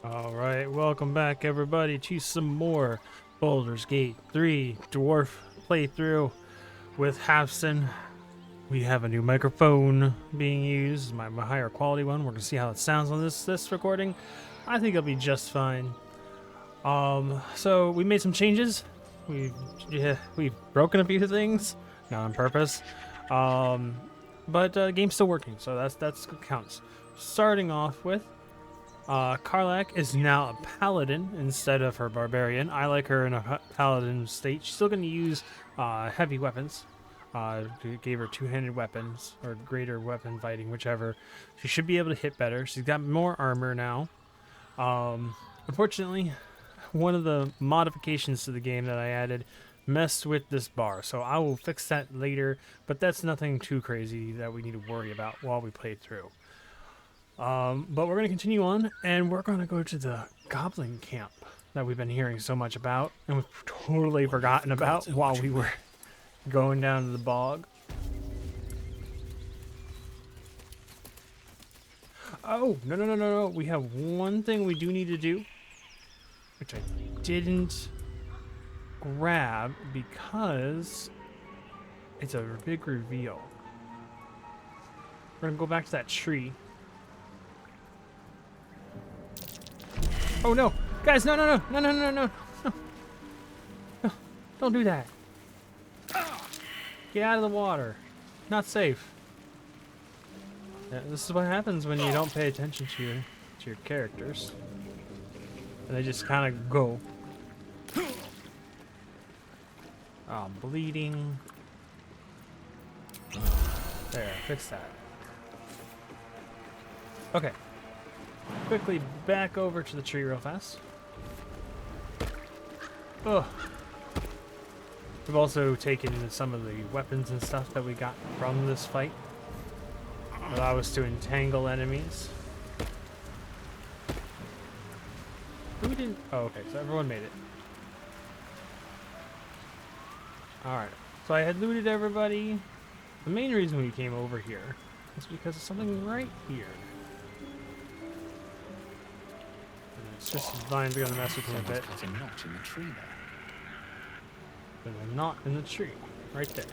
Alright, welcome back everybody to some more Baldur's Gate 3 Dwarf playthrough with Hafson. We have a new microphone being used, my higher quality one. We're gonna see how it sounds on this recording. I think it'll be just fine. So we made some changes. We've broken a few things, not on purpose. But game's still working, so that's what counts. Starting off with Karlak is now a paladin instead of her barbarian. I like her in a paladin state. She's still going to use heavy weapons. Gave her two-handed weapons or greater weapon fighting, whichever. She should be able to hit better. She's got more armor now. Unfortunately, one of the modifications to the game that I added messed with this bar, so I will fix that later. But that's nothing too crazy that we need to worry about while we play through. But we're going to continue on, and we're going to go to the goblin camp that we've been hearing so much about, and we've totally forgotten about while we were going down to the bog. Oh, no. We have one thing we do need to do, which I didn't grab because it's a big reveal. We're going to go back to that tree. Oh no! Guys, no! Don't do that. Get out of the water. Not safe. Yeah, this is what happens when you don't pay attention to your characters. And they just kind of go. Oh, I'm bleeding. There, fix that. Okay. Quickly back over to the tree real fast. Ugh. We've also taken some of the weapons and stuff that we got from this fight. Allow us to entangle enemies. Who didn't? Oh, okay, so everyone made it. Alright, so I had looted everybody. The main reason we came over here is because of something right here. It's just Vine's gonna mess with me a bit. There's a knot in the tree there. There's a knot in the tree, right there.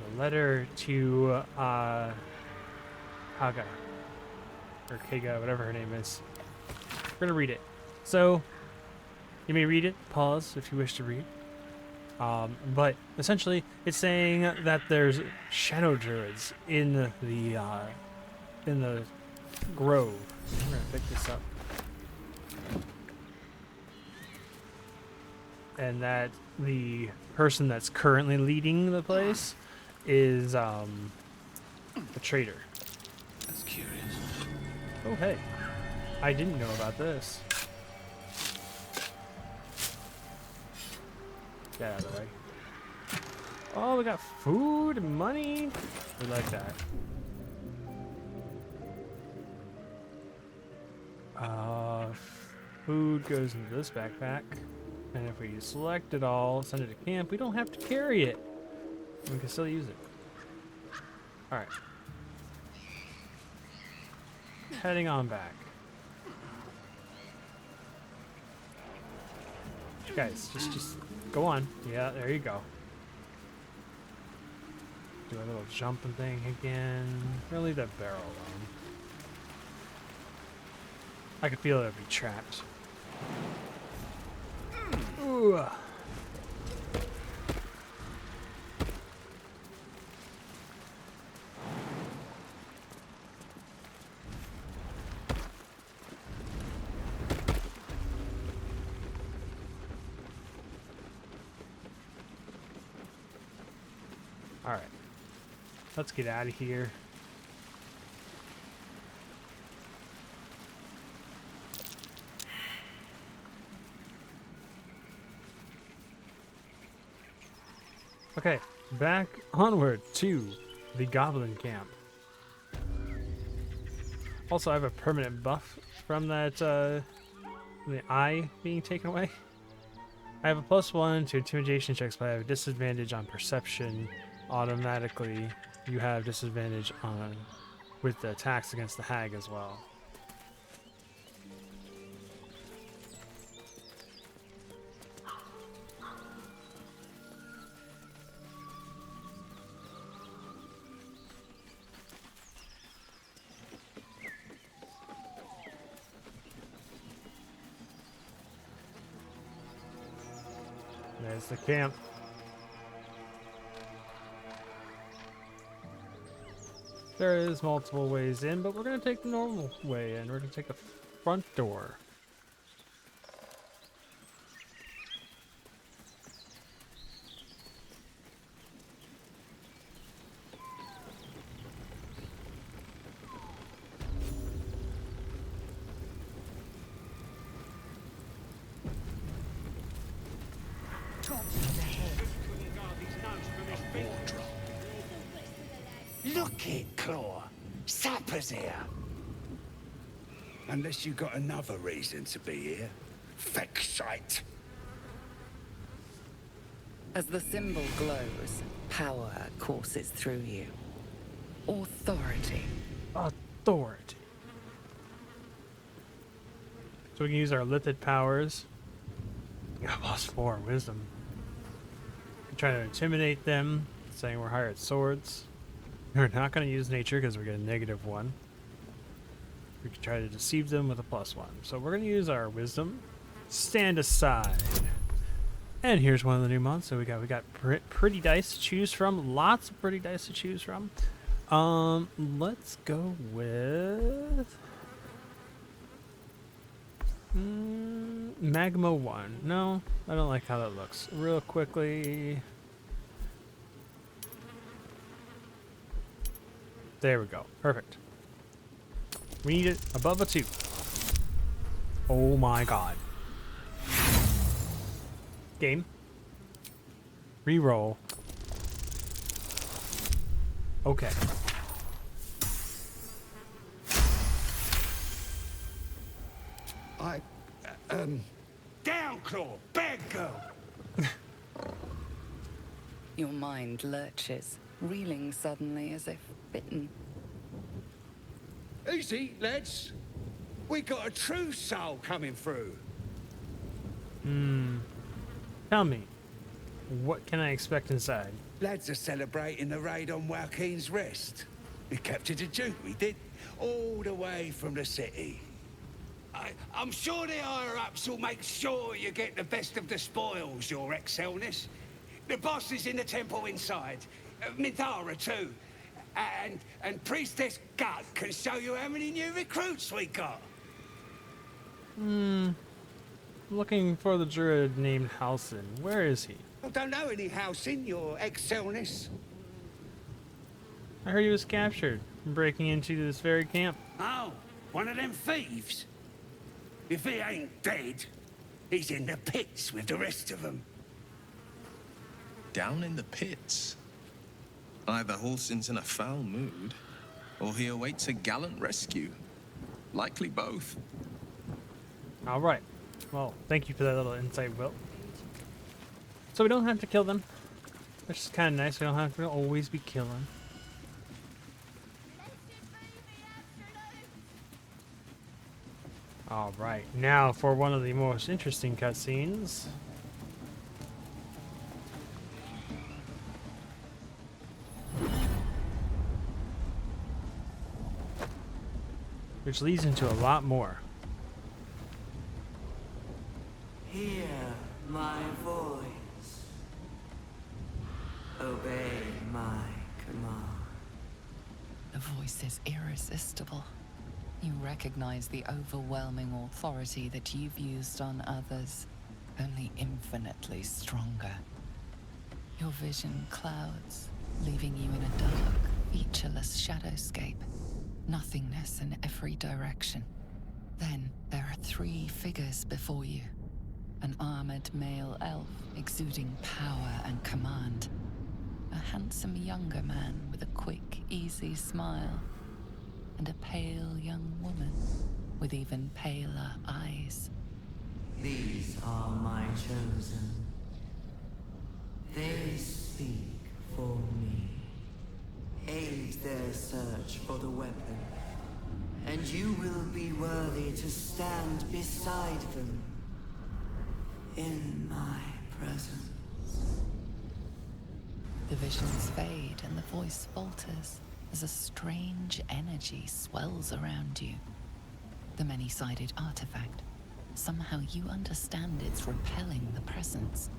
The letter to Haga, or Kaga, whatever her name is. We're gonna read it. So, you may read it, pause if you wish to read. But essentially, it's saying that there's shadow druids in the grove. I'm gonna pick this up. And that the person that's currently leading the place is a traitor. That's curious. Oh hey, I didn't know about this. Get out of the way. Oh, we got food and money. We like that. Food goes into this backpack. And if we select it all, send it to camp, we don't have to carry it. We can still use it. Alright. Heading on back. Guys, just go on. Yeah, there you go. Do a little jumping thing again. We're gonna leave that barrel alone. I could feel it would be trapped. Ooh. All right, let's get out of here. Okay, back onward to the goblin camp. Also, I have a permanent buff from that, the eye being taken away. I have a +1 to intimidation checks, but I have a disadvantage on perception. Automatically, you have disadvantage on with the attacks against the hag as well. is the camp. There is multiple ways in, but we're going to take the normal way in. We're going to take the front door. Look it, Claw. Sapper's here. Unless you got another reason to be here. Feck shite. As the symbol glows, power courses through you. Authority. Authority. So we can use our lifted powers. Got +4 wisdom. We try to intimidate them, saying we're higher at swords. We're not going to use nature because we get a -1. We can try to deceive them with a +1. So we're going to use our wisdom. Stand aside. And here's one of the new mods. So we got pretty dice to choose from. Lots of pretty dice to choose from. Let's go with Magma 1. No, I don't like how that looks. Real quickly. There we go. Perfect. We need it above a 2. Oh my god. Game. Reroll. Okay. Down, Claw. Bad girl. Your mind lurches, reeling suddenly as if bitten. Easy, lads. We got a true soul coming through. Tell me, what can I expect inside? Lads are celebrating the raid on Joaquin's Rest. We captured a Duke, we did. All the way from the city. I'm sure the higher-ups will make sure you get the best of the spoils, your excelleness. The boss is in the temple inside. Midara, too. And Priestess Gut can show you how many new recruits we got. Looking for the druid named Halsin. Where is he? I don't know any house in your excelleness. I heard he was captured, breaking into this very camp. Oh, one of them thieves? If he ain't dead, he's in the pits with the rest of them. Down in the pits? Either Halsin's in a foul mood, or he awaits a gallant rescue. Likely both. All right. Well, thank you for that little insight, Will. So we don't have to kill them, which is kind of nice. We don't have to always be killing. All right. Now for one of the most interesting cutscenes. Which leads into a lot more. Hear my voice. Obey my command. The voice is irresistible. You recognize the overwhelming authority that you've used on others, only infinitely stronger. Your vision clouds, leaving you in a dark, featureless shadowscape. Nothingness in every direction. Then there are 3 figures before you. An armored male elf exuding power and command. A handsome younger man with a quick, easy smile. And a pale young woman with even paler eyes. These are my chosen. They speak for me. Aid their search for the weapon, and you will be worthy to stand beside them in my presence. The visions fade and the voice falters as a strange energy swells around you. The many-sided artifact. Somehow you understand it's repelling the presence.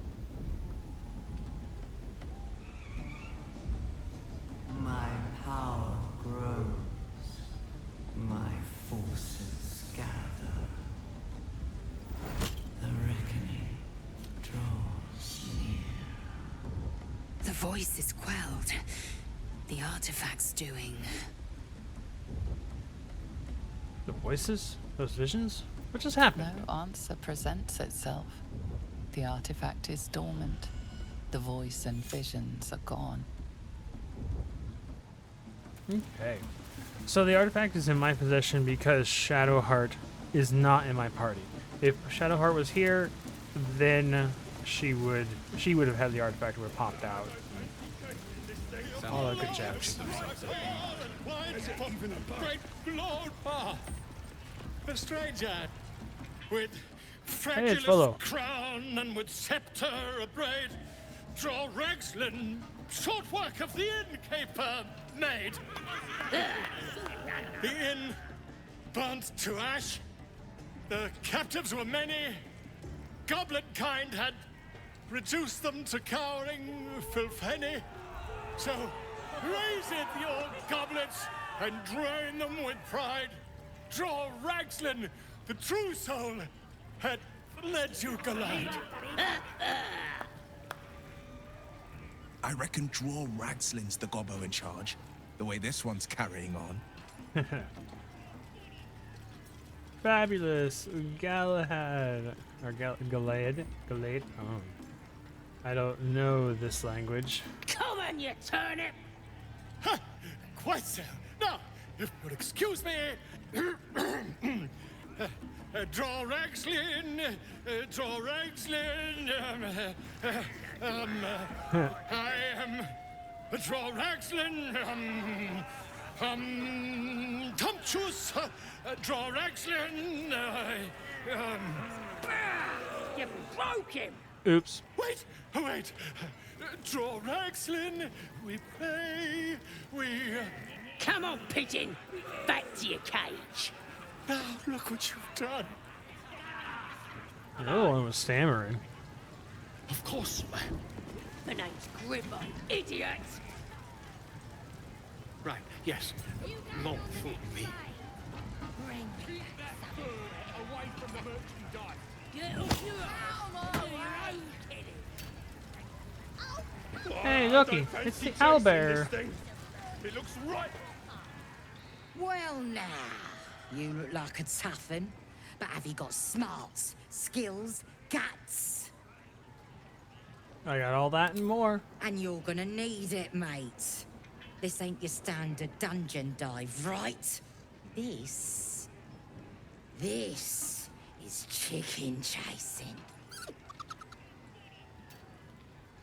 voice is quelled. The artifact's doing. The voices? Those visions? What just happened? No answer presents itself. The artifact is dormant. The voice and visions are gone. Okay. So the artifact is in my possession because Shadowheart is not in my party. If Shadowheart was here, then she would have had the artifact would have popped out. All that good jazz. Great Lord, a stranger with Hey, it's Volo. fabulous crown and with scepter abraid, draw Ragslin, short work of the innkeeper made. The inn burnt to ash. The captives were many. Goblet kind had reduced them to cowering filthenny. So raise it, your goblets, and drain them with pride. Draw Ragslin, the true soul, had led you glide. I reckon Draw Ragslin's the gobbo in charge, the way this one's carrying on. Fabulous. Galahad. Or Galaad. Oh. I don't know this language. Come on, you turnip! Ha! Quite so. Now, if you'll excuse me, draw Ragslin, draw Ragslin, I am draw Ragslin, Tumptuous, draw Ragslin, You broke him! Oops. wait, draw Ragslin, we play, we, Come on, pigeon! Back to your cage! now look what you've done. No one was stammering. Of course, My name's Grimmer, idiot! right, yes, not for me. Away from the merchandise. Get off your own kidding! Hey, looky. It's the owlbear. It looks right. Well now, you look like a tough un, but have you got smarts, skills, guts? I got all that and more. And you're gonna need it, mate. This ain't your standard dungeon dive, right? This is chicken chasing.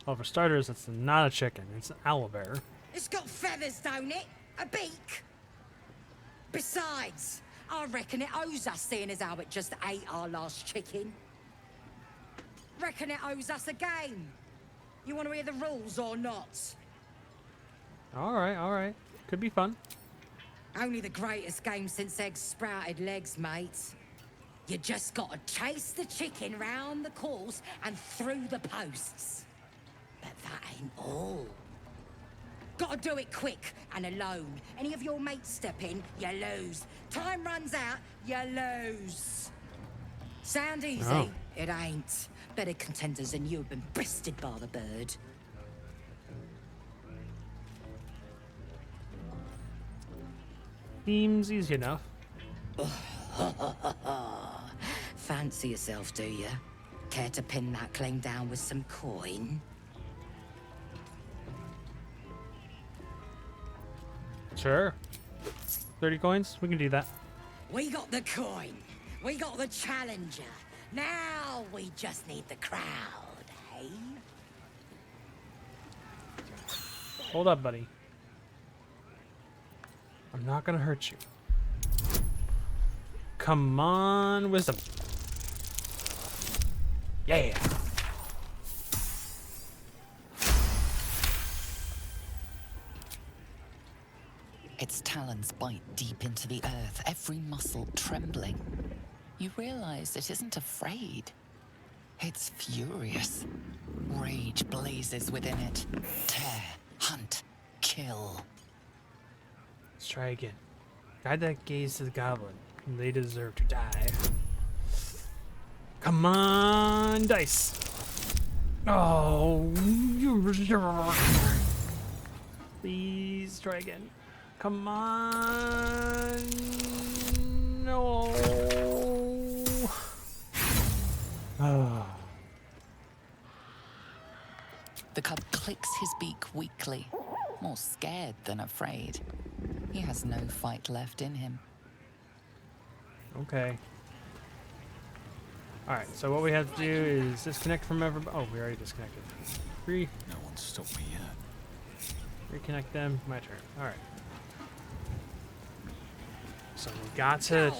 Well, for starters, it's not a chicken. It's an owlbear. It's got feathers, don't it? A beak. Besides, I reckon it owes us, seeing as how it just ate our last chicken. Reckon it owes us a game. You want to hear the rules or not? All right. Could be fun. Only the greatest game since eggs sprouted legs, mate. You just gotta chase the chicken round the course and through the posts. But that ain't all. Gotta do it quick and alone. Any of your mates step in, you lose. Time runs out, you lose. Sound easy? Oh. It ain't. Better contenders than you have been bested by the bird. Seems easy enough. Fancy yourself, do you? Care to pin that claim down with some coin? Sure. 30 coins? We can do that. We got the coin. We got the challenger. Now we just need the crowd, eh? Hold up, buddy. I'm not gonna hurt you. Come on, wisdom. Yeah. Its talons bite deep into the earth, every muscle trembling. You realize it isn't afraid. It's furious. Rage blazes within it. Tear, hunt, kill. Let's try again. Guide that gaze to the goblin. They deserve to die. Come on, dice. Oh, please try again. Come on. No. Oh. The cub clicks his beak weakly, more scared than afraid. He has no fight left in him. Okay. Alright, so what we have to do is disconnect from everybody. Oh, we already disconnected. No one stopped me yet. Reconnect them. My turn. Alright. So we got to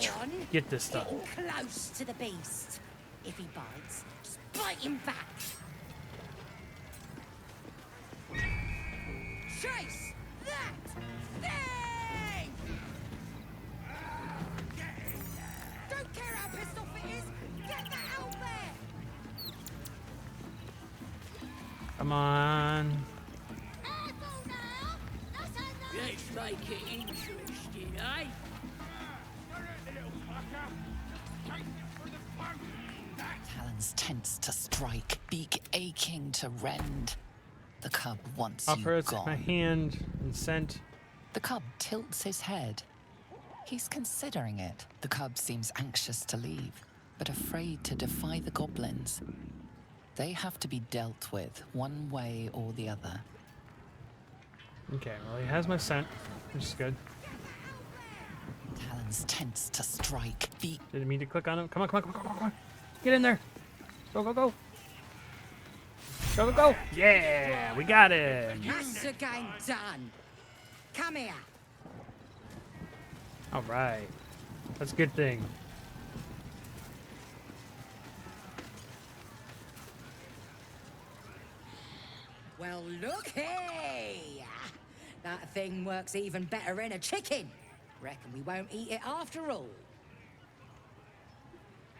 get this stuff. Getting close to the beast. If he bites, just bite him back. Chase that thing! Don't care how pissed off it is. Get that out there! Come on. Careful now. That's enough. Let's make it interesting, eh? Talons tense to strike, beak aching to rend. The cub wants Offer you it my gone. hand and scent. The cub tilts his head. He's considering it. The cub seems anxious to leave, but afraid to defy the goblins. They have to be dealt with one way or the other. Okay, well, he has my scent, which is good. Talons tense to strike, beak. Didn't mean to click on him. Come on, come on, come on, come on, come on. Get in there. Go, go, go. Go, go, go. Yeah, we got him. That's the game done. Come here. All right. That's a good thing. Well, looky! That thing works even better in a chicken. Reckon we won't eat it after all.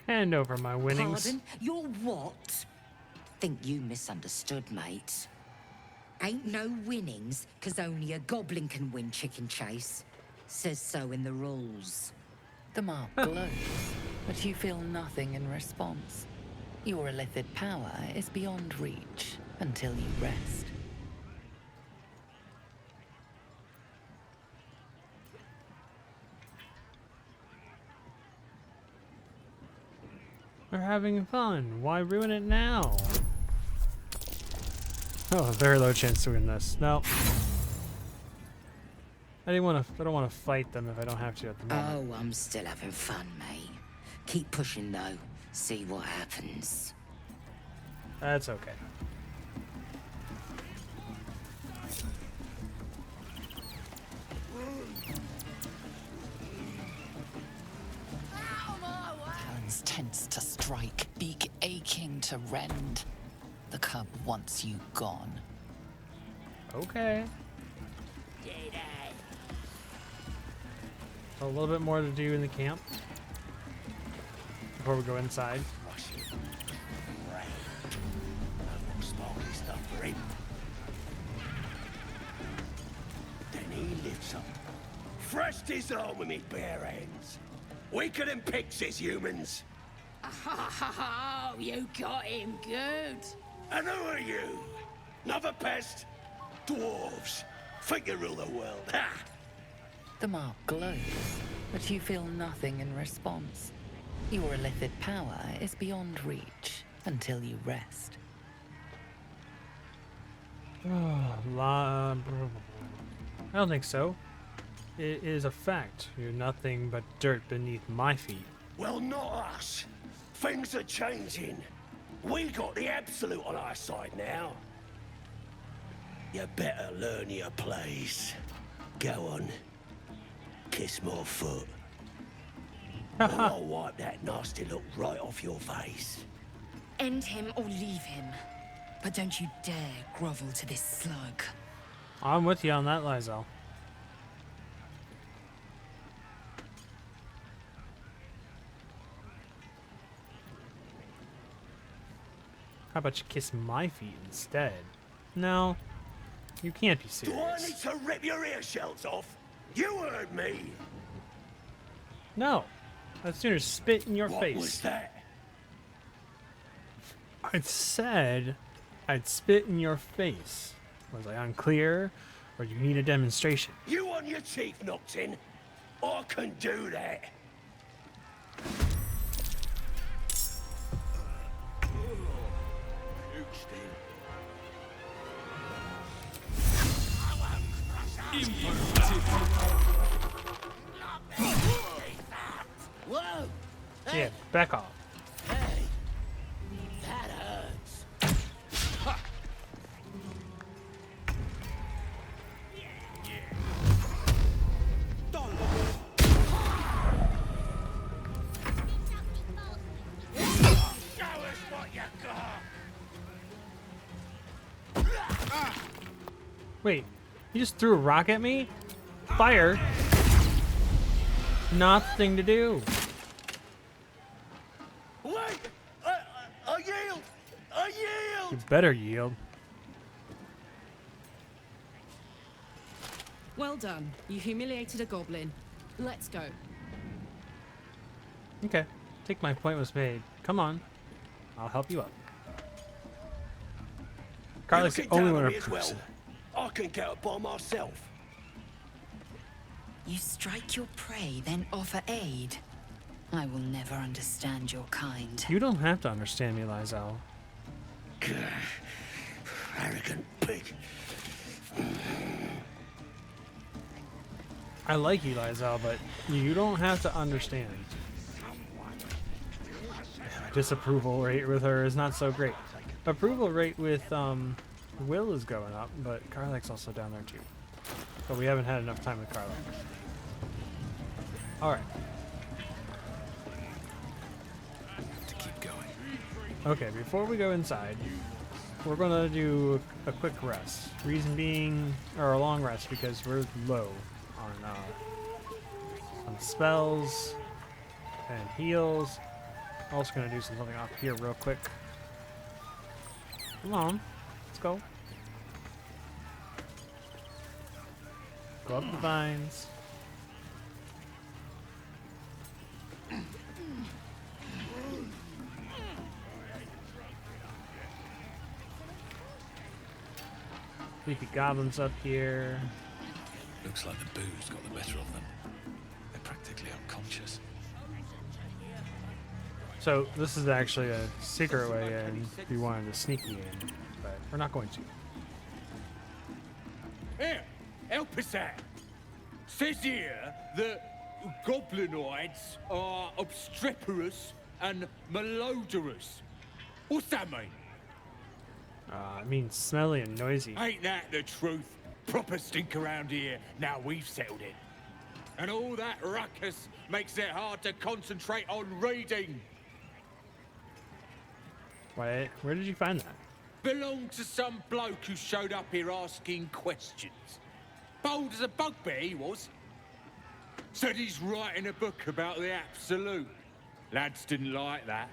Hand over my winnings. Pardon? You're what? Think you misunderstood, mate. Ain't no winnings, 'cause only a goblin can win chicken chase. Says so in the rules. The mark glows, but you feel nothing in response. Your illithid power is beyond reach until you rest. We're having fun. Why ruin it now? Oh, very low chance to win this. No. I don't want to fight them if I don't have to at the moment. Oh, I'm still having fun, mate. Keep pushing, though. See what happens. That's okay. Talons tense to strike, beak aching to rend. The cub wants you gone. Okay. Did I? A little bit more to do in the camp before we go inside. Russian rain. No more sparkly stuff for him. Then he lifts up. Thrust his arm with me bare hands. Weaker than pixies, humans. Oh, you got him good. And who are you? Another pest? Dwarves. Think you rule the world, ha! The mark glows, but you feel nothing in response. Your illithid power is beyond reach until you rest. I don't think so. It is a fact. You're nothing but dirt beneath my feet. Well, not us. Things are changing. We got the absolute on our side now. You better learn your place. Go on. Kiss my foot. Or I'll wipe that nasty look right off your face. End him or leave him. But don't you dare grovel to this slug. I'm with you on that, Lizelle. How about you kiss my feet instead? No, you can't be Do I need serious. to rip your ear shells off? You heard me. No, I'd sooner spit in your What face. was that? I said I'd spit in your face. Was I unclear, or do you need a demonstration? You want your teeth knocked in? I can do that. Whoa! Yeah, back off. Hey, that hurts. Show us what you got. Wait, you just threw a rock at me? Fire? Nothing to do. Wait! I yield! I yield! You better yield. Well done. You humiliated a goblin. Let's go. Okay, I think my point was made. Come on, I'll help you up. Carly's the only one who approves it. I can get up by myself. You strike your prey, then offer aid. I will never understand your kind. You don't have to understand me, Lizelle. Arrogant pig. I like you, Lizelle, but you don't have to understand. Disapproval rate with her is not so great. Approval rate with Will is going up, but Karlach's also down there too. But we haven't had enough time with Karlach. Alright. To keep going. Okay, before we go inside, we're gonna do a quick rest. Reason being, or a long rest, because we're low on spells and heals. Also gonna do something up here real quick. Come on, let's go. Go up the vines. Creepy goblins up here. Looks like the booze got the better of them. They're practically unconscious. So this is actually a secret way in if you wanted to sneak me in, but we're not going to. Here, help us out. Says here that goblinoids are obstreperous and malodorous. What's that mean? It means smelly and noisy. Ain't that the truth? Proper stink around here, now we've settled it. And all that ruckus makes it hard to concentrate on reading. Wait, where did you find that? Belonged to some bloke who showed up here asking questions. Bold as a bugbear he was. Said he's writing a book about the Absolute. Lads didn't like that.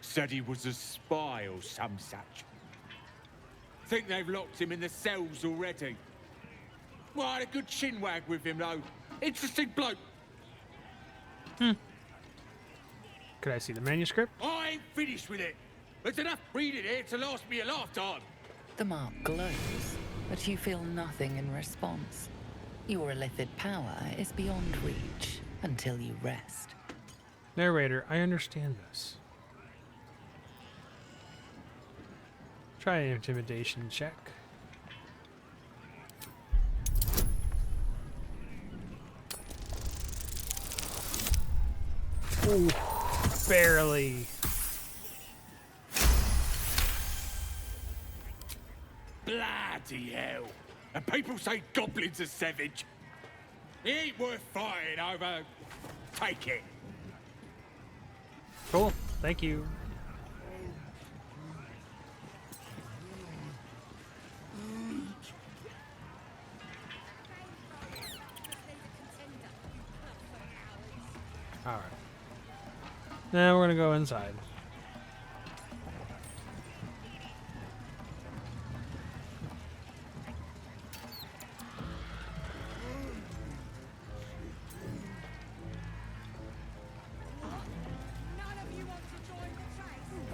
Said he was a spy or some such. Think they've locked him in the cells already. Well, I had a good chinwag with him, though. Interesting bloke. Could I see the manuscript? I ain't finished with it. There's enough reading here to last me a lifetime. The mark glows, but you feel nothing in response. Your illithid power is beyond reach until you rest. Narrator, I understand this. Try an intimidation check. Ooh, barely. Bloody hell. And people say goblins are savage. It ain't worth fighting over. Take it. Cool, thank you. Alright. Now we're gonna go inside.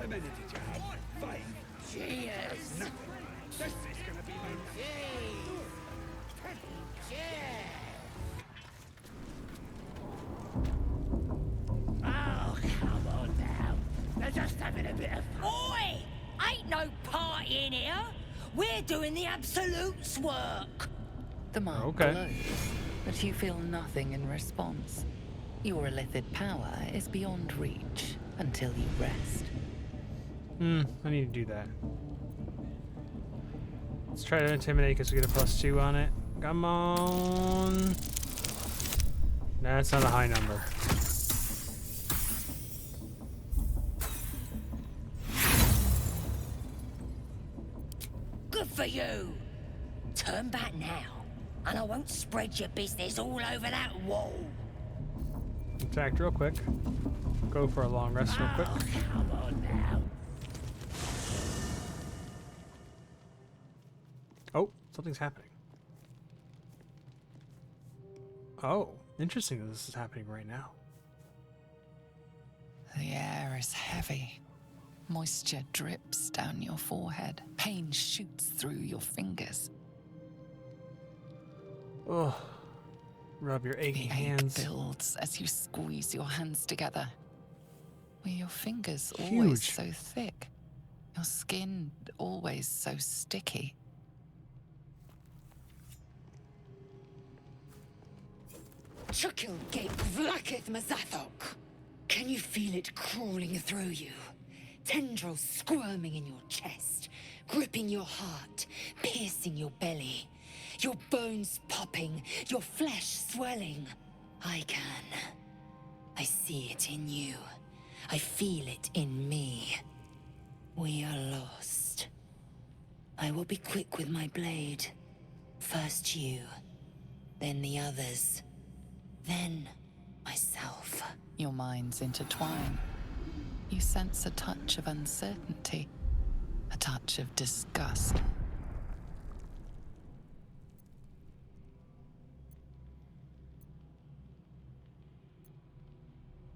How many did you have? 5, Cheers! This is gonna be Oh, come on now. They're just having a bit of fun. Oi! Ain't no party in here. We're doing the Absolute's work. The mark Okay. glows, but you feel nothing in response. Your illithid power is beyond reach until you rest. I need to do that. Let's try to intimidate because we get a +2 on it. Come on. That's not a high number. Good for you. Turn back now, and I won't spread your business all over that wall. Attacked real quick. Go for a long rest real quick. Oh, come on now. Oh, something's happening. Oh, interesting that this is happening right now. The air is heavy. Moisture drips down your forehead. Pain shoots through your fingers. Oh, rub your The aching ache hands. builds as you squeeze your hands together. Were your fingers always Huge. so thick? Your skin always so sticky? Chukil gate vlaketh Mazathok. Can you feel it crawling through you? Tendrils squirming in your chest, gripping your heart, piercing your belly. Your bones popping, your flesh swelling. I can. I see it in you. I feel it in me. We are lost. I will be quick with my blade. First you, then the others, then myself. Your minds intertwine. You sense a touch of uncertainty, a touch of disgust.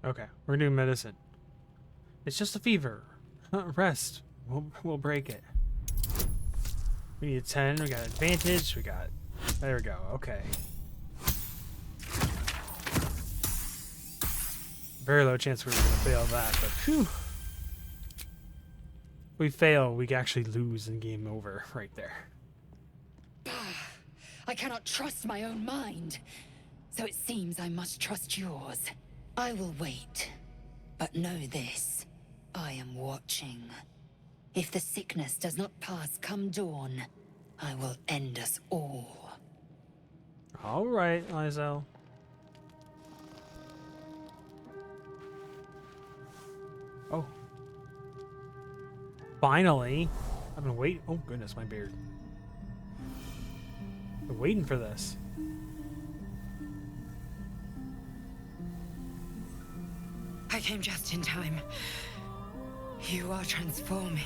Okay, we're doing medicine. It's just a fever. Rest. We'll break it. We need a 10. We got advantage. We got. There we go. Okay. Very low chance we were gonna fail that, but phew. If we fail, we actually lose and game over right there. I cannot trust my own mind, so it seems I must trust yours. I will wait, but know this. I am watching. If the sickness does not pass come dawn, I will end us all. All right, Lizelle. Oh. Finally. I've been waiting. Oh, goodness, my beard. Been waiting for this. I came just in time. You are transforming.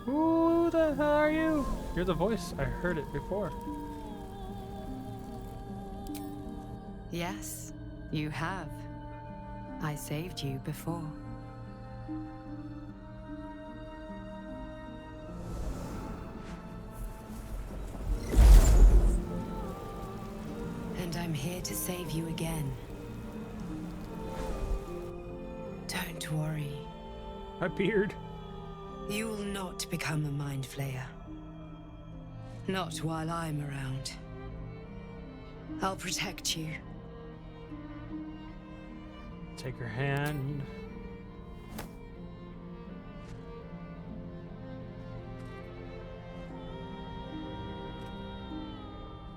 Who the hell are you? You're the voice. I heard it before. Yes, you have. I saved you before. And I'm here to save you again. Don't worry. My beard. You will not become a mind flayer. Not while I'm around. I'll protect you. Take her hand.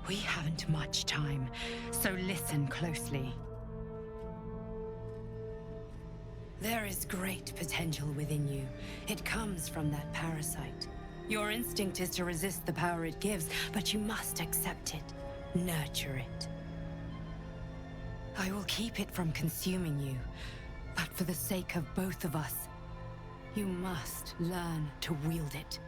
We haven't much time, so listen closely. There is great potential within you. It comes from that parasite. Your instinct is to resist the power it gives, but you must accept it. Nurture it. I will keep it from consuming you, but for the sake of both of us, you must learn to wield it.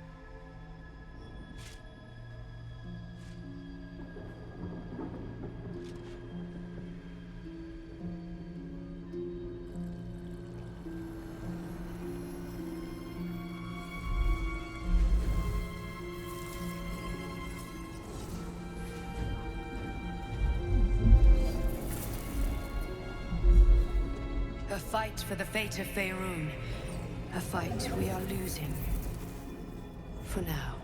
A fight for the fate of Faerun. A fight we are losing. For now.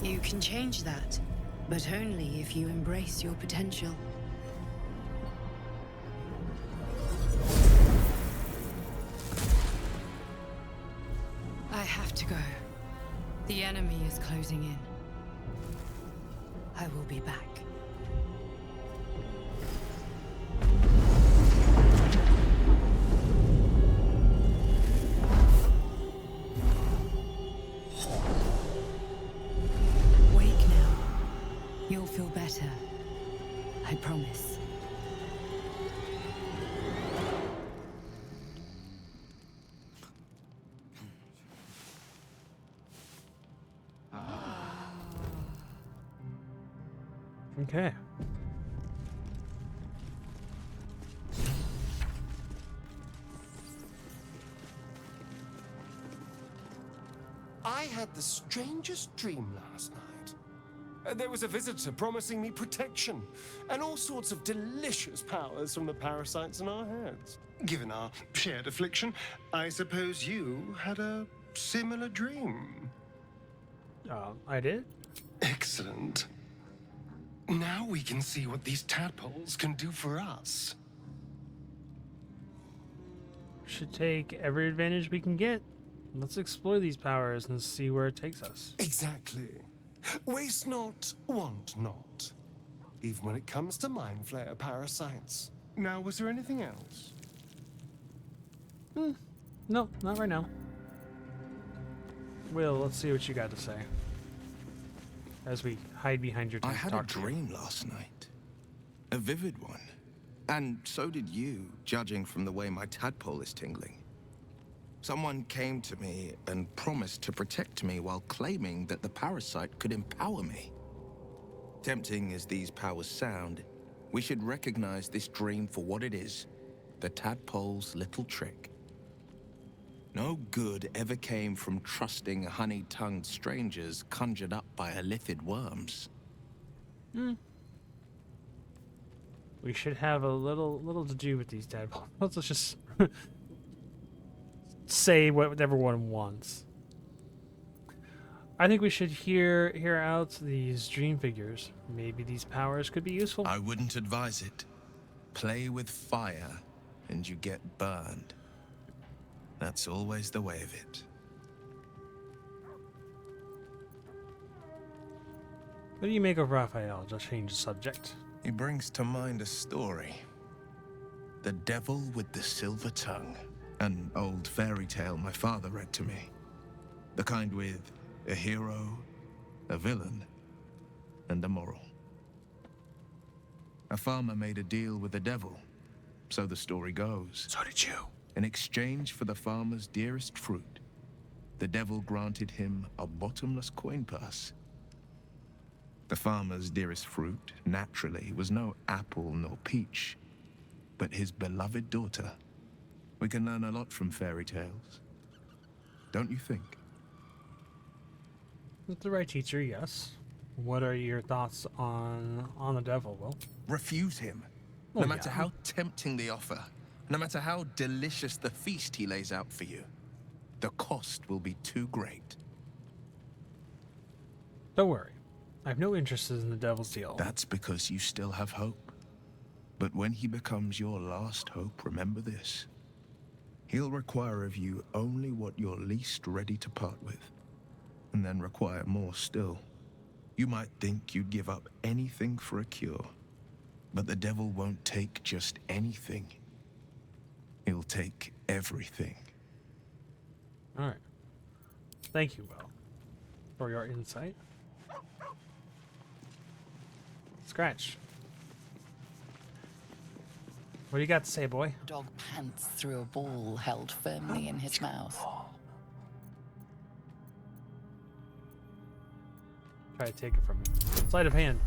You can change that, but only if you embrace your potential. I have to go. The enemy is closing in. I will be back. Wake now. You'll feel better. I promise. Okay. I had the strangest dream last night. There was a visitor promising me protection and all sorts of delicious powers from the parasites in our heads. Given our shared affliction, I suppose you had a similar dream. I did? Excellent. Now we can see what these tadpoles can do for us. Should take every advantage we can get. Let's explore these powers and see where it takes us. Exactly. Waste not, want not. Even when it comes to mind flayer parasites. Now, was there anything else? No, not right now. Will, let's see what you got to say. As we hide behind your tent. I had a dream last night. A vivid one. And so did you, judging from the way my tadpole is tingling. Someone came to me and promised to protect me while claiming that the parasite could empower me. Tempting as these powers sound, we should recognize this dream for what it is, the tadpole's little trick. No good ever came from trusting honey-tongued strangers conjured up by elithid worms. We should have a little to do with these tadpoles. Let's just say whatever one wants. I think we should hear out these dream figures. Maybe these powers could be useful. I wouldn't advise it. Play with fire, and you get burned. That's always the way of it. What do you make of Raphael? Just change the subject. He brings to mind a story. The Devil with the Silver Tongue. An old fairy tale my father read to me. The kind with a hero, a villain, and a moral. A farmer made a deal with the devil, so the story goes. So did you. In exchange for the farmer's dearest fruit, the devil granted him a bottomless coin purse. The farmer's dearest fruit, naturally, was no apple nor peach, but his beloved daughter. We can learn a lot from fairy tales. Don't you think? With the right teacher, yes. What are your thoughts on the devil, Will? Refuse him. No matter how tempting the offer, no matter how delicious the feast he lays out for you, the cost will be too great. Don't worry. I have no interest in the devil's deal. That's because you still have hope. But when he becomes your last hope, remember this. He'll require of you only what you're least ready to part with, and then require more still. You might think you'd give up anything for a cure, but the devil won't take just anything. He'll take everything. All right. Thank you, Will, for your insight. Scratch. What do you got to say, boy? Dog pants through a ball held firmly in his mouth. Try to take it from him. Sleight of hand.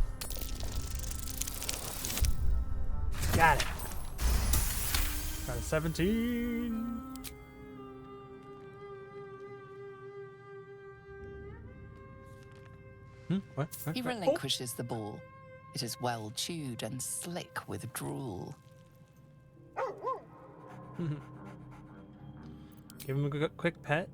Got it. Got a 17. What? He relinquishes the ball. It is well chewed and slick with drool. Give him a quick pet.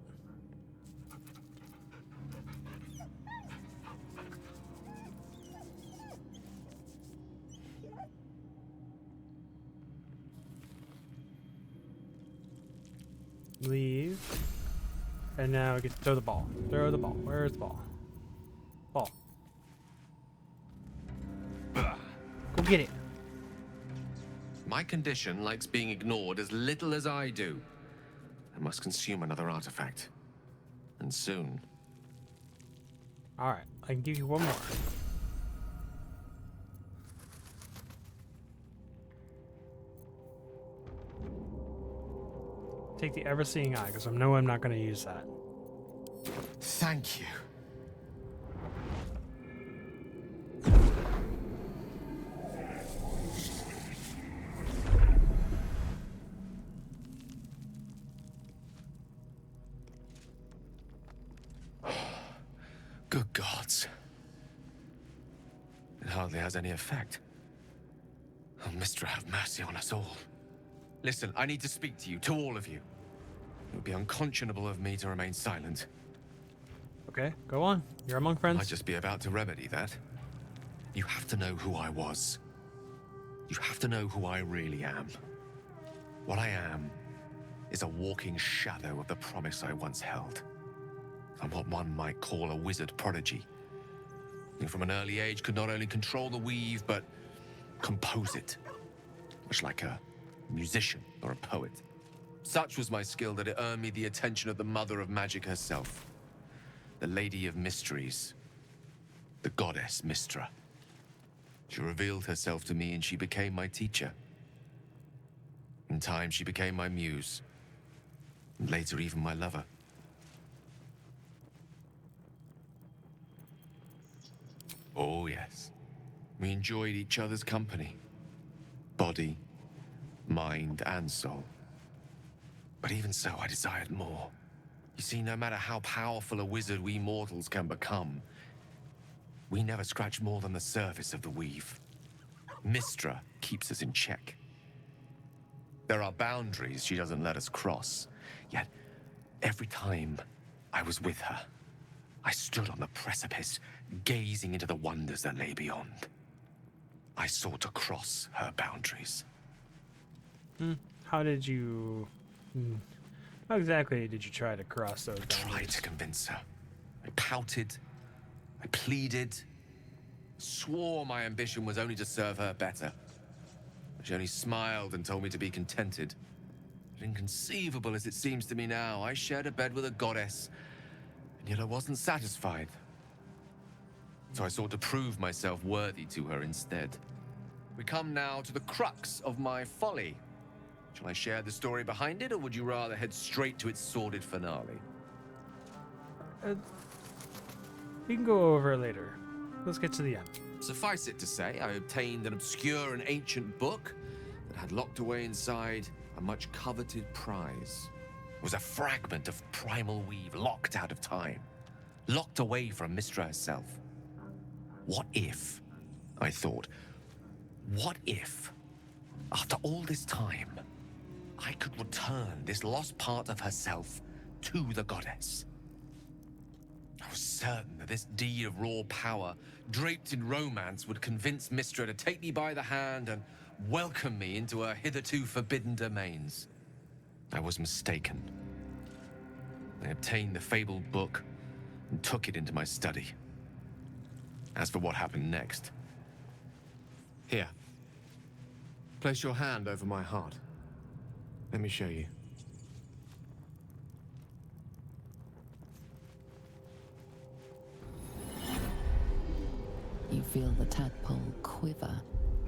Leave. And now we get to throw the ball. Throw the ball. Where's the ball? Ball. Go get it. My condition likes being ignored as little as I do. I must consume another artifact. And soon. Alright, I can give you one more. Take the ever-seeing eye, because I know I'm not going to use that. Thank you. Good gods. It hardly has any effect. Oh, Mistra, have mercy on us all. Listen, I need to speak to you, to all of you. It would be unconscionable of me to remain silent. Okay, go on. You're among friends. I'd just be about to remedy that. You have to know who I was. You have to know who I really am. What I am is a walking shadow of the promise I once held. I'm what one might call a wizard prodigy. Who from an early age could not only control the weave, but compose it. Much like a musician or a poet. Such was my skill that it earned me the attention of the mother of magic herself. The Lady of Mysteries. The goddess Mistra. She revealed herself to me and she became my teacher. In time, she became my muse. And later, even my lover. Oh, yes. We enjoyed each other's company. Body, mind, and soul. But even so, I desired more. You see, no matter how powerful a wizard we mortals can become, we never scratch more than the surface of the weave. Mistra keeps us in check. There are boundaries she doesn't let us cross. Yet, every time I was with her, I stood on the precipice, gazing into the wonders that lay beyond. I sought to cross her boundaries. How did you... How exactly did you try to cross those boundaries? I tried to convince her. I pouted. I pleaded. Swore my ambition was only to serve her better. She only smiled and told me to be contented. But inconceivable as it seems to me now, I shared a bed with a goddess, and yet I wasn't satisfied. So I sought to prove myself worthy to her instead. We come now to the crux of my folly. Shall I share the story behind it, or would you rather head straight to its sordid finale? We can go over it later. Let's get to the end. Suffice it to say, I obtained an obscure and ancient book that had locked away inside a much coveted prize. It was a fragment of primal weave, locked out of time, locked away from Mistra herself. What if, I thought, what if, after all this time, I could return this lost part of herself to the goddess? I was certain that this deed of raw power, draped in romance, would convince Mistra to take me by the hand and welcome me into her hitherto forbidden domains. I was mistaken. I obtained the fabled book and took it into my study. As for what happened next... Here. Place your hand over my heart. Let me show you. You feel the tadpole quiver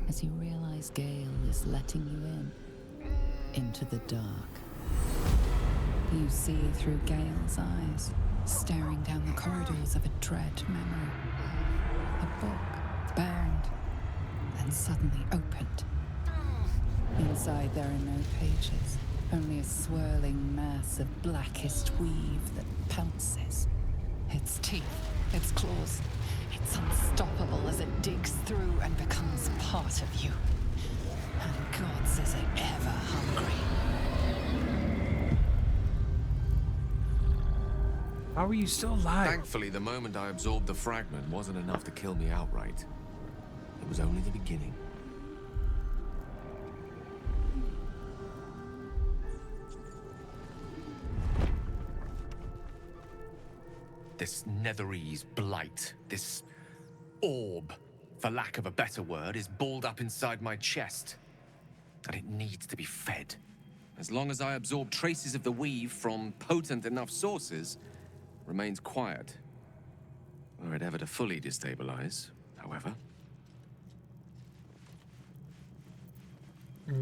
as you realize Gale is letting you into the dark. You see through Gale's eyes, staring down the corridors of a dread memory. A book burned and suddenly opened. Inside there are no pages, only a swirling mass of blackest weave that pounces. Its teeth, its claws, it's unstoppable as it digs through and becomes part of you. And gods, is it ever hungry. How are you still alive? Thankfully, the moment I absorbed the fragment wasn't enough to kill me outright. It was only the beginning. This Netherese blight, this orb, for lack of a better word, is balled up inside my chest. And it needs to be fed. As long as I absorb traces of the weave from potent enough sources, remains quiet. Were it ever to fully destabilize, however.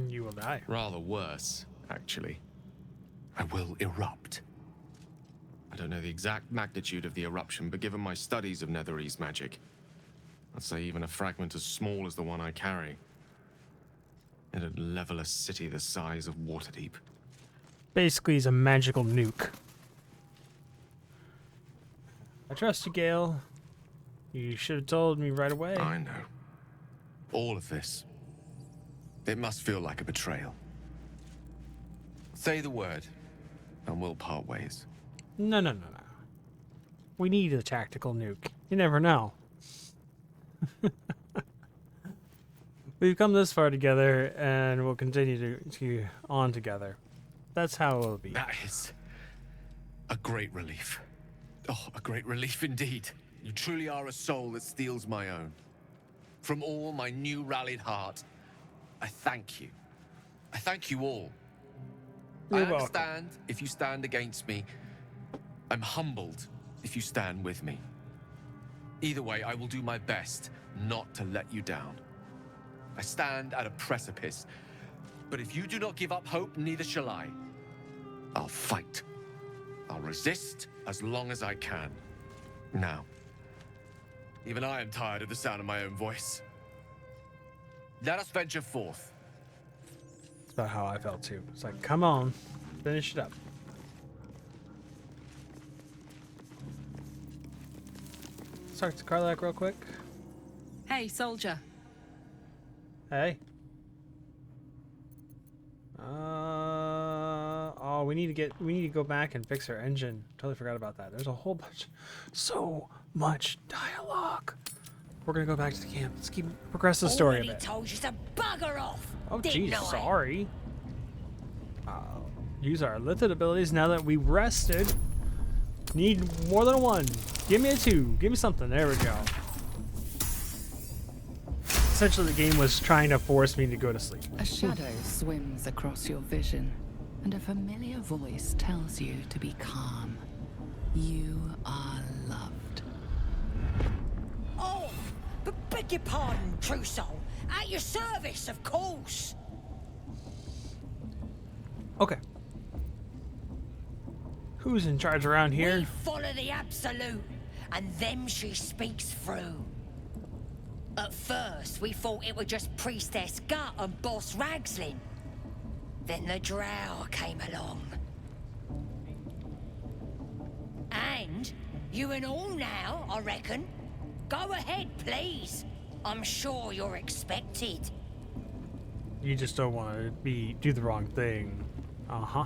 You will die. Rather worse, actually. I will erupt. I don't know the exact magnitude of the eruption, but given my studies of Netherese magic, I'd say even a fragment as small as the one I carry, it'd level a city the size of Waterdeep. Basically, he's a magical nuke. I trust you, Gale. You should have told me right away. I know. All of this. It must feel like a betrayal. Say the word, and we'll part ways. No. We need a tactical nuke. You never know. We've come this far together, and we'll continue to on together. That's how it will be. That is a great relief. Oh, a great relief indeed. You truly are a soul that steals my own. From all my new rallied heart, I thank you. I thank you all. You're I welcome. understand if you stand against me. I'm humbled if you stand with me. Either way, I will do my best not to let you down. I stand at a precipice, but if you do not give up hope, neither shall I. I'll fight. I'll resist as long as I can. Now, even I am tired of the sound of my own voice. Let us venture forth. That's about how I felt too. It's like, come on, finish it up. Let's talk to Karlak real quick. Hey, soldier. Hey. Oh, we need to go back and fix our engine. Totally forgot about that. There's a whole bunch, so much dialogue. We're gonna go back to the camp. Let's keep progress the story a Already bit. told you to bugger off. Oh, didn't geez, I? sorry. Use our lifted abilities now that we rested. Need more than a 1. Give me a 2. Give me something. There we go. Essentially, the game was trying to force me to go to sleep. A shadow swims across your vision, and a familiar voice tells you to be calm. You are loved. Oh, but beg your pardon, true soul. At your service, of course. Okay. Who's in charge around here? We follow the absolute, and them she speaks through. At first, we thought it was just Priestess Gut and Boss Ragslin. Then the Drow came along. And you and all now, I reckon. Go ahead, please. I'm sure you're expected. You just don't want to do the wrong thing. Uh-huh.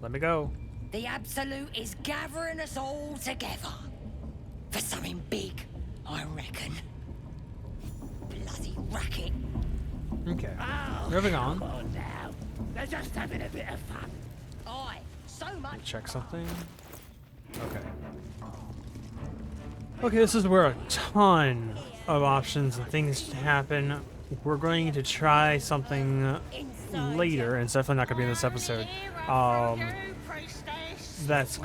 Let me go. The Absolute is gathering us all together. For something big, I reckon. Bloody racket. Okay. Oh, Moving on. come on now. They're just having a bit of fun. Aye, so much. Check something. Okay. Okay, this is where a ton of options and things happen. We're going to try something later, and it's definitely not going to be in this episode. That's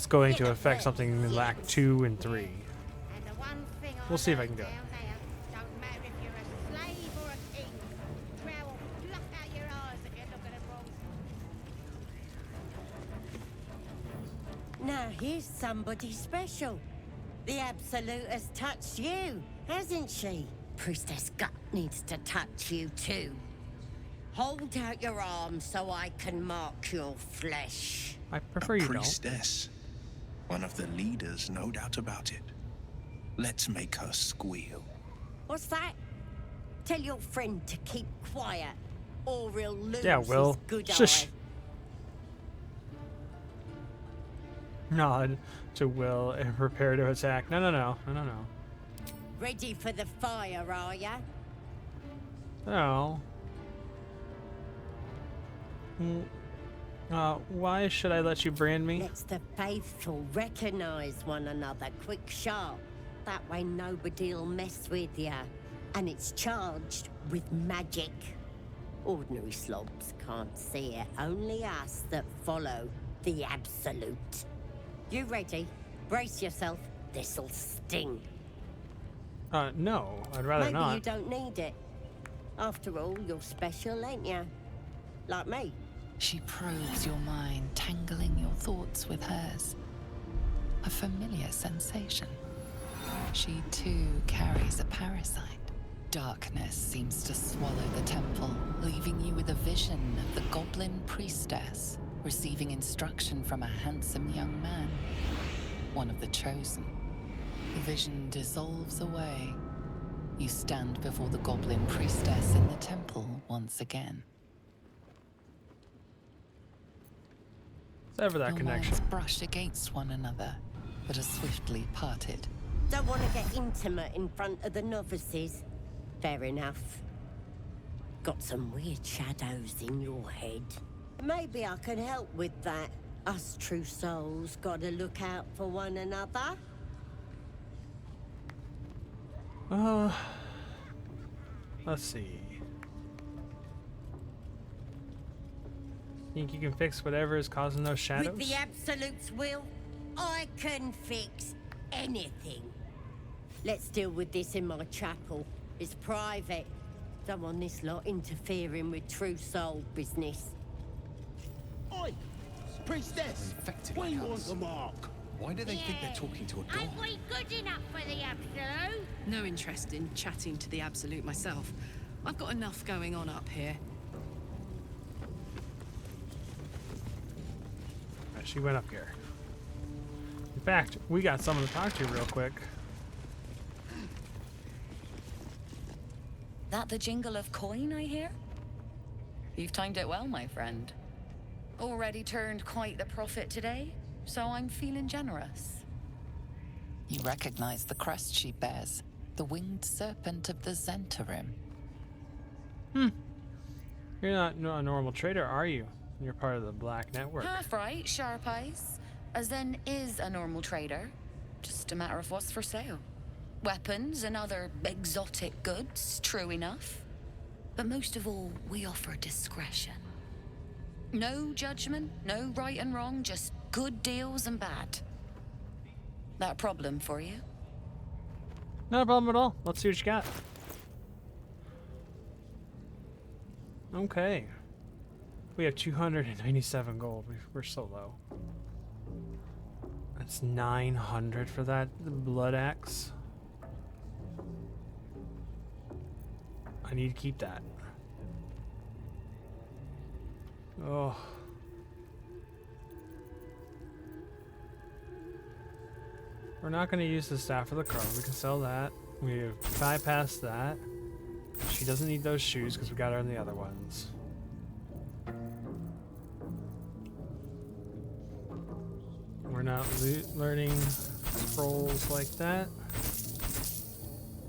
going to affect something in Act 2 and 3. We'll see if I can do it. Now here's somebody special. The Absolute has touched you, hasn't she? Priestess Gut needs to touch you too. Hold out your arm so I can mark your flesh. I prefer you don't. Priestess. One of the leaders, no doubt about it. Let's make her squeal. What's that? Tell your friend to keep quiet, or he'll lose Yeah, Will. his good Shush. eye. nod to Will and prepare to attack. No. Ready for the fire, are ya? No. Why should I let you brand me? Let's the faithful recognize one another quick sharp. That way nobody'll mess with ya. And it's charged with magic. Ordinary slobs can't see it, only us that follow the Absolute. You ready? Brace yourself, this'll sting. No, I'd rather Maybe not. you don't need it. After all, you're special, ain't ya? Like me. She probes your mind, tangling your thoughts with hers. A familiar sensation. She too carries a parasite. Darkness seems to swallow the temple, leaving you with a vision of the goblin priestess receiving instruction from a handsome young man, one of the chosen. The vision dissolves away. You stand before the goblin priestess in the temple once again. Sever that Your connection. minds brush against one another, but are swiftly parted. Don't want to get intimate in front of the novices. Fair enough. Got some weird shadows in your head. Maybe I can help with that. Us true souls gotta look out for one another. Let's see. Think you can fix whatever is causing those shadows? With the Absolute's will, I can fix anything. Let's deal with this in my chapel. It's private. Don't want this lot interfering with true soul business. Oi! Priestess! We want the mark. Why do they think they're talking to a god? Ain't we good enough for the Absolute? No interest in chatting to the Absolute myself. I've got enough going on up here. Right, she went up here. In fact, we got someone to talk to real quick. That the jingle of coin, I hear? You've timed it well, my friend. Already turned quite the profit today, so I'm feeling generous. You recognize the crest she bears, the winged serpent of the Zentarim. You're not a normal trader, are you? You're part of the Black Network. Half right, sharp eyes. A Zen is a normal trader. Just a matter of what's for sale. Weapons and other exotic goods, true enough. But most of all, we offer discretion. No judgment, no right and wrong, just good deals and bad. That a problem for you? Not a problem at all. Let's see what you got. Okay. We have 297 gold. We're so low. That's 900 for that blood axe. I need to keep that. Oh. We're not going to use the staff of the crow. We can sell that. We bypassed that. She doesn't need those shoes because we got her in the other ones. We're not learning scrolls like that.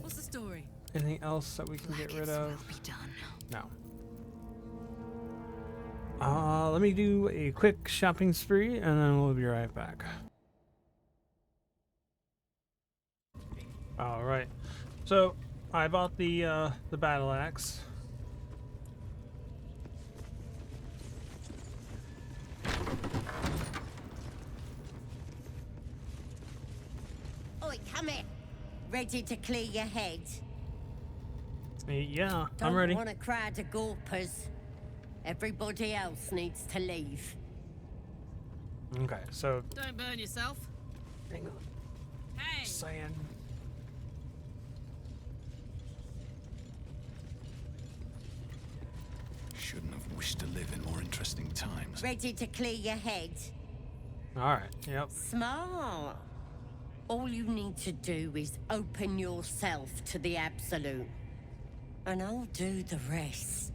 What's the story? Anything else that we can get rid of? No. Let me do a quick shopping spree and then we'll be right back. All right. So I bought the battle axe. Oi, come here. Ready to clear your head? Yeah, I'm ready. Don't want a crowd of gawpers. Everybody else needs to leave. Okay, so Don't burn yourself. hang on. Hey! Just saying. Shouldn't have wished to live in more interesting times. Ready to clear your head? All right. Yep. Smart. All you need to do is open yourself to the Absolute. And I'll do the rest.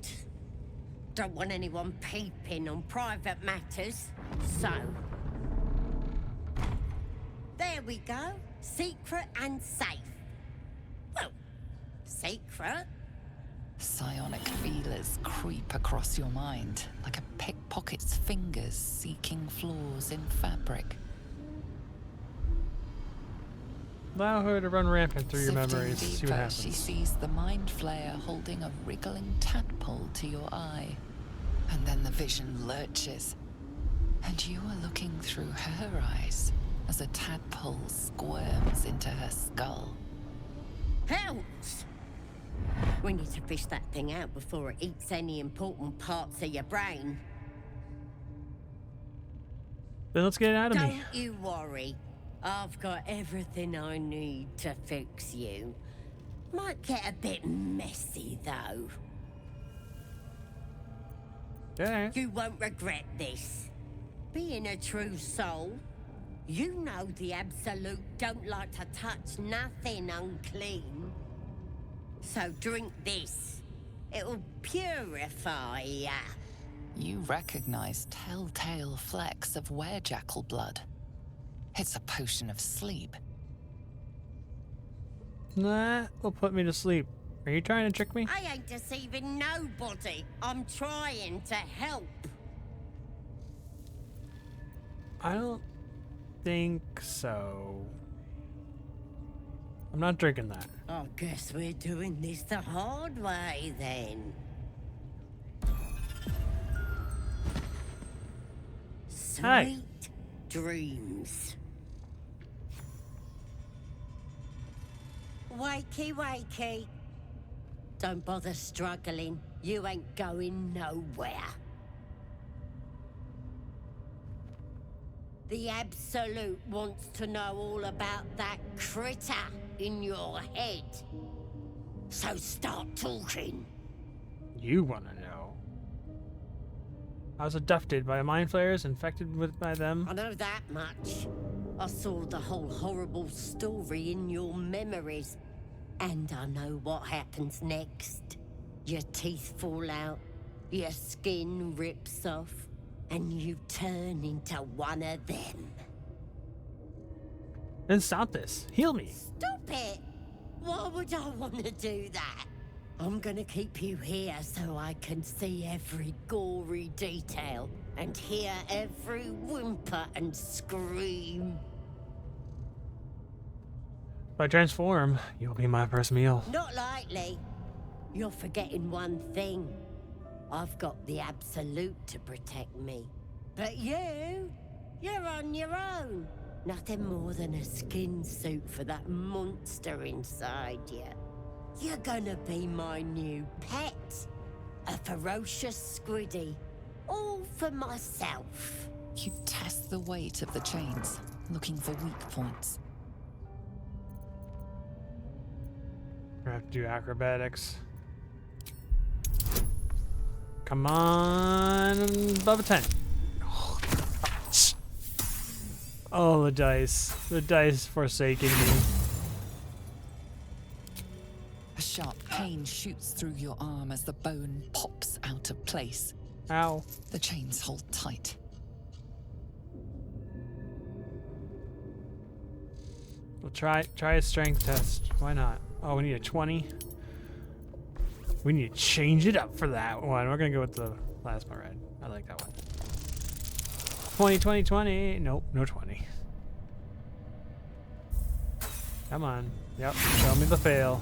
Don't want anyone peeping on private matters, so... we go. Secret and safe. Well, secret. Psionic feelers creep across your mind like a pickpocket's fingers seeking flaws in fabric. Allow her to run rampant through your Sifting memories. See what deeper, happens. she sees the mind flayer holding a wriggling tadpole to your eye. And then the vision lurches. And you are looking through her eyes as a tadpole squirms into her skull. Helps! We need to fish that thing out before it eats any important parts of your brain. Then let's get it out of me. Don't you worry. I've got everything I need to fix you. Might get a bit messy, though. Yeah. You won't regret this. Being a true soul, you know the Absolute don't like to touch nothing unclean. So drink this. It'll purify ya. You recognize telltale flecks of werejackal blood. It's a potion of sleep. Nah, will put me to sleep. Are you trying to trick me? I ain't deceiving nobody. I'm trying to help. I don't think so. I'm not drinking that. I guess we're doing this the hard way, then. Sweet Hi. dreams. Wakey, wakey. Don't bother struggling. You ain't going nowhere. The Absolute wants to know all about that critter in your head. So start talking. You want to know. I was abducted by mind flayers, infected by them. I know that much. I saw the whole horrible story in your memories. And I know what happens next. Your teeth fall out, your skin rips off, and you turn into one of them. Then stop this. Heal me. Stop it! Why would I want to do that? I'm gonna keep you here so I can see every gory detail and hear every whimper and scream. If I transform, you'll be my first meal. Not likely. You're forgetting one thing. I've got the Absolute to protect me. But you're on your own. Nothing more than a skin suit for that monster inside you. You're gonna be my new pet. A ferocious squiddy. All for myself. You test the weight of the chains, looking for weak points. I have to do acrobatics. Come on, above a 10. Oh, the dice. The dice forsaking me. A sharp pain shoots through your arm as the bone pops out of place. Ow. The chains hold tight. We'll try a strength test. Why not? Oh, we need a 20. We need to change it up for that one. We're gonna go with the plasma red. I like that one. 20, 20, 20. Nope, no 20. Come on. Yep, show me the fail.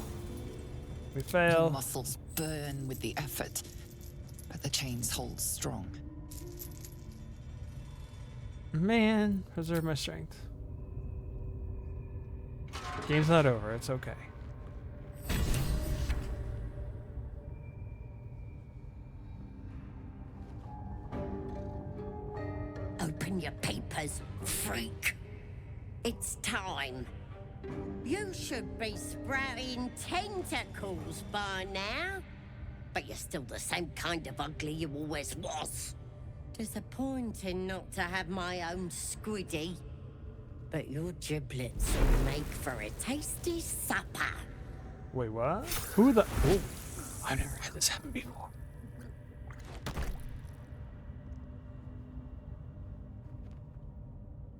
We Your fail. muscles burn with the effort, but the chains hold strong. Man, preserve my strength. Game's not over, it's okay. Open your papers, freak. It's time. You should be sprouting tentacles by now. But you're still the same kind of ugly you always was. Disappointing not to have my own squiddy. But your giblets will make for a tasty supper. Wait, what? Who the? Oh, I've never had this happen before.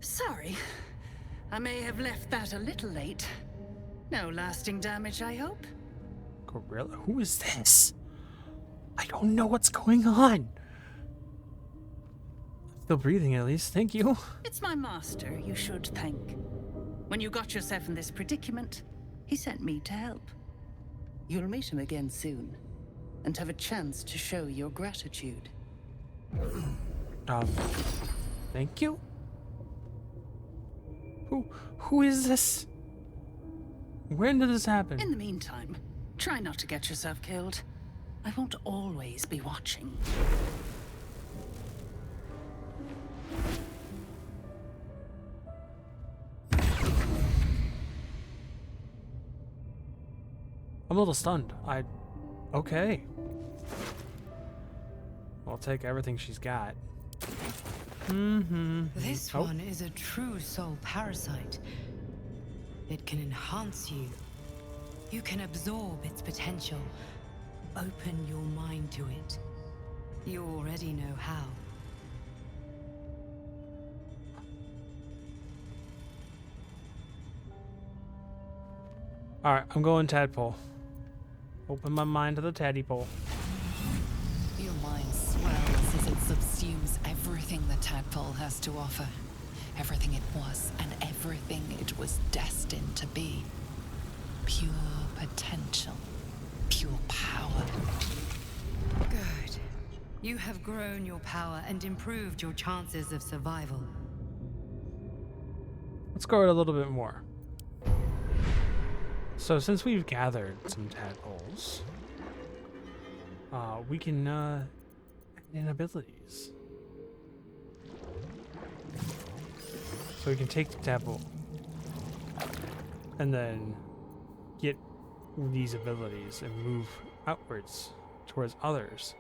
Sorry. I may have left that a little late. No lasting damage, I hope? Gorilla? Who is this? I don't know what's going on. Still breathing, at least. Thank you. It's my master you should thank. When you got yourself in this predicament, he sent me to help. You'll meet him again soon, and have a chance to show your gratitude. Thank you? Who is this? When did this happen? In the meantime, try not to get yourself killed. I won't always be watching. I'm a little stunned. Okay. I'll take everything she's got. This one is a true soul parasite. It can enhance you. You can absorb its potential. Open your mind to it. You already know how. Alright, I'm going tadpole. Open my mind to the tadpole. Your mind swells as it subsumes everything the tadpole has to offer. Everything it was and everything it was destined to be. Pure potential. Pure power. Good. You have grown your power and improved your chances of survival. Let's go a little bit more. So since we've gathered some tadpoles, we can add in abilities. So we can take the tadpole and then get these abilities and move outwards towards others.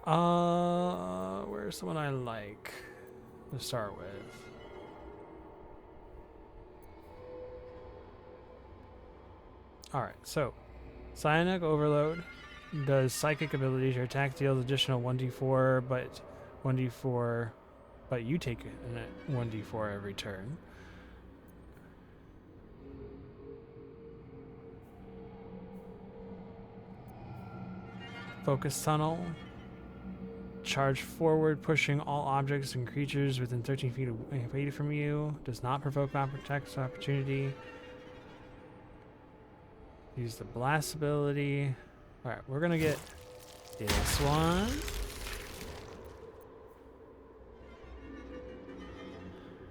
Where's the one I like to start with? Alright, so Psionic Overload does psychic abilities. Your attack deals additional 1d4, but you take a 1d4 every turn. Focus Tunnel. Charge forward, pushing all objects and creatures within 13 feet away from you. Does not provoke attacks opportunity. Use the blast ability. Alright, we're gonna get this one.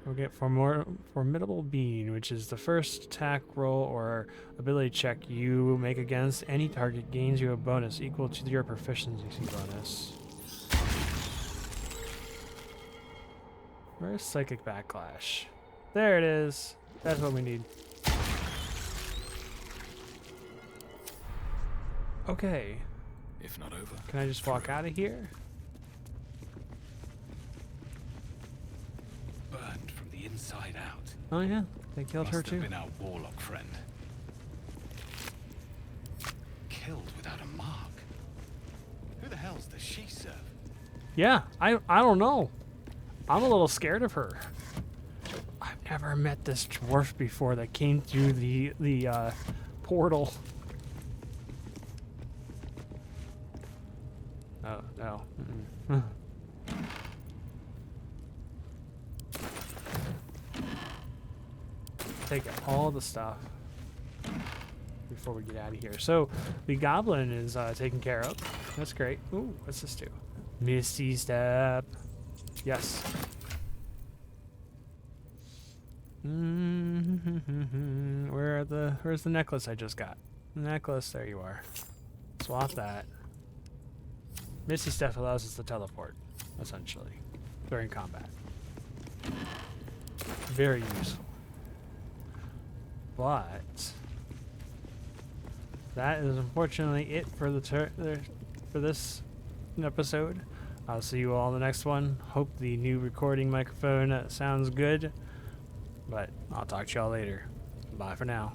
We'll get Formidable Being, which is the first attack roll or ability check you make against any target gains you a bonus equal to your proficiency bonus. Where's Psychic Backlash? There it is. That's what we need. Okay. If not over. Can I just walk out of here? Burned from the inside out. Oh yeah, they killed her Must too. have been our warlock friend. Killed without a mark. Who the hell's does she serve? Yeah, I don't know. I'm a little scared of her. I've never met this dwarf before that came through the portal. Oh no. Take all the stuff before we get out of here. So the goblin is taken care of. That's great. Ooh, what's this do? Misty Step. Yes. Where's the necklace I just got? Necklace, there you are. Swap that. Misty Step allows us to teleport, essentially, during combat. Very useful. But that is unfortunately it for for this episode. I'll see you all in the next one. Hope the new recording microphone sounds good. But I'll talk to y'all later. Bye for now.